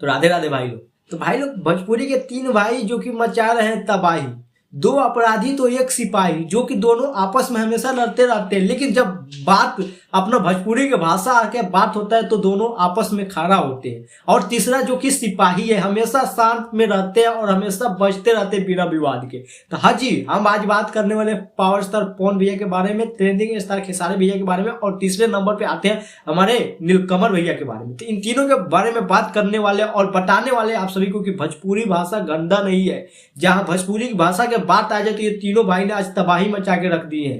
तो राधे राधे भाई लोग। तो भाई लोग भोजपुरी के तीन भाई जो कि मचा रहे हैं तबाही, दो अपराधी तो एक सिपाही, जो कि दोनों आपस में हमेशा लड़ते रहते हैं, लेकिन जब बात अपना भोजपुरी की भाषा आके बात होता है तो दोनों आपस में खड़ा होते हैं। और तीसरा जो कि सिपाही है, हमेशा शांत में रहते हैं और हमेशा बचते रहते हैं बिना विवाद के। तो हाँ जी, हम आज बात करने वाले पावर स्टार पवन भैया के बारे में, ट्रेंडिंग स्टार खेसारी भैया के बारे में, और तीसरे नंबर पे आते हैं हमारे नीलकमल भैया के बारे में। तो इन तीनों के बारे में बात करने वाले और बताने वाले आप सभी को कि भोजपुरी भाषा गंदा नहीं है। जहां भोजपुरी की भाषा के बात आ जाए तो ये तीनों भाई ने आज तबाही मचा के रख दी है।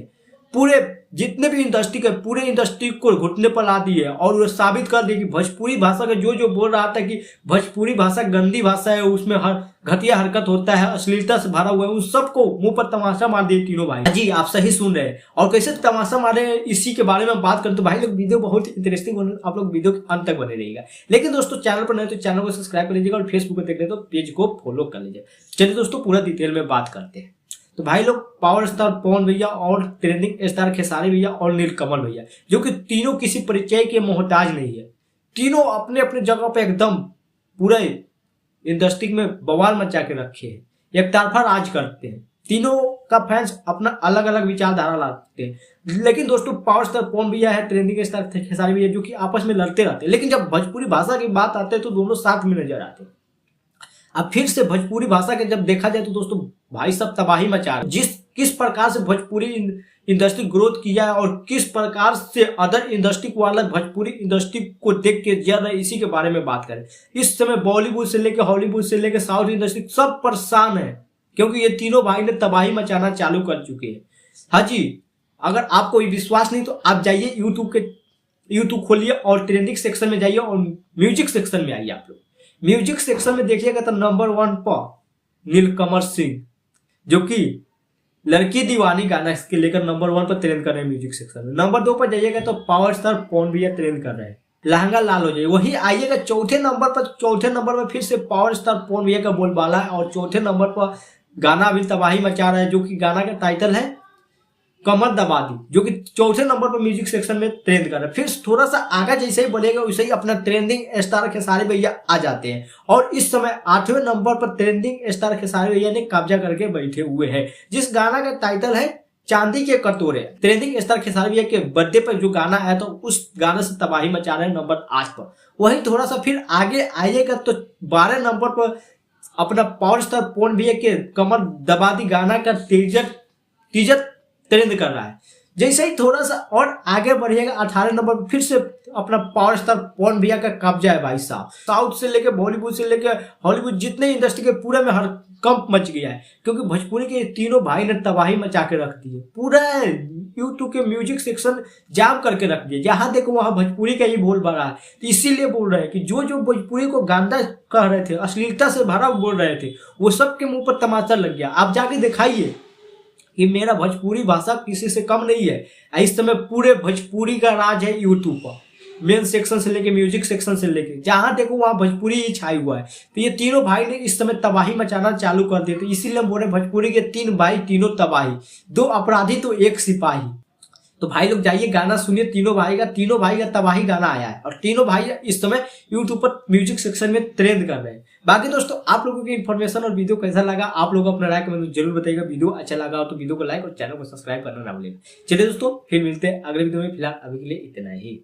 पूरे जितने भी इंडस्ट्री के पूरे इंडस्ट्री को घुटने पर ला दी है और वो साबित कर दी कि भोजपुरी भाषा का जो जो बोल रहा था कि भोजपुरी भाषा गंदी भाषा है, उसमें हर घटिया हरकत होता है, अश्लीलता से भरा हुआ है, उन सबको मुंह पर तमाशा मार दिए तीनों भाई। जी आप सही सुन रहे हैं। और कैसे तमाशा मारे इसी के बारे में बात करें तो भाई लोग वीडियो बहुत इंटरेस्टिंग होने, आप लोग वीडियो के अंत तक बने रहिएगा। लेकिन दोस्तों चैनल पर नहीं तो चैनल को सब्सक्राइब कर लीजिएगा और फेसबुक पर देख रहे तो पेज को फॉलो कर लीजिए। चलिए दोस्तों पूरा डिटेल में बात करते हैं। तो भाई लोग पावर स्टार पवन भैया और ट्रेंडिंग स्टार खेसारी भैया और नीलकमल भैया, जो कि तीनों किसी परिचय के मोहताज नहीं है, तीनों अपने अपने जगह पे एकदम पूरे इंडस्ट्री में बवाल मचा के रखे हैं, एक तरफा राज करते हैं। तीनों का फैंस अपना अलग अलग विचारधारा लाते हैं। लेकिन दोस्तों पावर स्टार पवन भैया है, ट्रेंडिंग स्टार खेसारी भैया, जो कि आपस में लड़ते रहते हैं, लेकिन जब भोजपुरी भाषा की बात आती है तो दोनों साथ में नजर आते हैं। अब फिर से भोजपुरी भाषा के जब देखा जाए तो दोस्तों भाई सब तबाही मचा रहे। किस प्रकार से भोजपुरी इंडस्ट्री ग्रोथ किया है और किस प्रकार से अदर इंडस्ट्री को अलग भोजपुरी इंडस्ट्री को देख के जा रहे, इसी के बारे में बात करें। इस समय बॉलीवुड से लेकर हॉलीवुड से लेकर साउथ इंडस्ट्री सब परेशान है, क्योंकि ये तीनों भाई ने तबाही मचाना चालू कर चुके हैं। हाँ जी, अगर आपको विश्वास नहीं तो आप जाइए यूट्यूब खोलिए और ट्रेंडिंग सेक्शन में जाइए और म्यूजिक सेक्शन में आइए। आप लोग म्यूजिक सेक्शन में देखिएगा तो नंबर 1 पर नीलकमल सिंह, जो कि लड़की दीवानी गाना के लेकर नंबर 1 पर ट्रेंड कर रहे हैं म्यूजिक सेक्शन में। नंबर 2 पर जाइएगा तो पावर स्टार पवन भैया ट्रेंड कर रहे हैं, लहंगा लाल हो जाए। वही आइएगा चौथे नंबर पर फिर से पावर स्टार पवन भैया का बोलबाला है और चौथे नंबर पर गाना अभी तबाही मचा रहा है, जो कि गाना का टाइटल है कमर दबा दी, जो कि चौथे नंबर पर म्यूजिक सेक्शन में ट्रेंड कर रहा है। फिर थोड़ा सा आगे जैसे ही बढ़ेगा वैसे ही अपना ट्रेंडिंग स्टार खेसारी भैया आ जाते हैं और इस समय 8वें नंबर पर ट्रेंडिंग स्टार खेसारी भैया ने कब्जा करके बैठे हुए हैं, जिस गाना का टाइटल है चांदी के कटोरे। ट्रेंडिंग स्टार खेसारी भैया के बर्थडे पर जो गाना आया तो उस गाने से तबाही मचा रहे हैं नंबर 8 पर। वही थोड़ा सा फिर आगे आइएगा तो 12 नंबर पर अपना पावर स्टार पवन भैया के कमर दबा दी गाना का टीजर ट्रेंड कर रहा है। जैसे ही थोड़ा सा और आगे बढ़िएगा 18 नंबर पर फिर से अपना पावर स्टार पवन भैया का कब्जा है भाई साहब। साउथ से लेकर बॉलीवुड से लेकर हॉलीवुड जितने इंडस्ट्री के पूरे में हर कंप मच गया है, क्योंकि भोजपुरी के तीनों भाई ने तबाही मचा के रख दी है। पूरा यूट्यूब के म्यूजिक सेक्शन जाम करके रख दिया, जहां देखो वहां भोजपुरी का ही बोल बड़ा है। तो इसीलिए बोल रहे हैं कि जो जो भोजपुरी को गंदा कह रहे थे, अश्लीलता से भरा बोल रहे थे, वो सबके मुंह पर तमाचा लग गया। आप जाके दिखाइए कि मेरा भोजपुरी भाषा किसी से कम नहीं है। इस समय पूरे भोजपुरी का राज है यूट्यूब पर, मेन सेक्शन से लेके म्यूजिक सेक्शन से लेके जहां देखो वहां भोजपुरी ही छाई हुआ है। तो ये तीनों भाई ने इस समय तबाही मचाना चालू कर दिए। तो इसीलिए हम बोल रहे भोजपुरी के तीन भाई तीनों तबाही, दो अपराधी तो एक सिपाही। तो भाई लोग जाइए गाना सुनिए तीनों भाई का तबाही गाना आया है और तीनों भाई इस समय यूट्यूब पर म्यूजिक सेक्शन में ट्रेंड कर रहे हैं। बाकी दोस्तों आप लोगों की इन्फॉर्मेशन और वीडियो कैसा लगा आप लोग अपना राय कमेंट जरूर बताइएगा। वीडियो अच्छा लगा हो तो वीडियो को लाइक और चैनल को सब्सक्राइब करना ना भूलें। चलिए दोस्तों फिर मिलते हैं अगले वीडियो में, फिलहाल अभी के लिए इतना ही।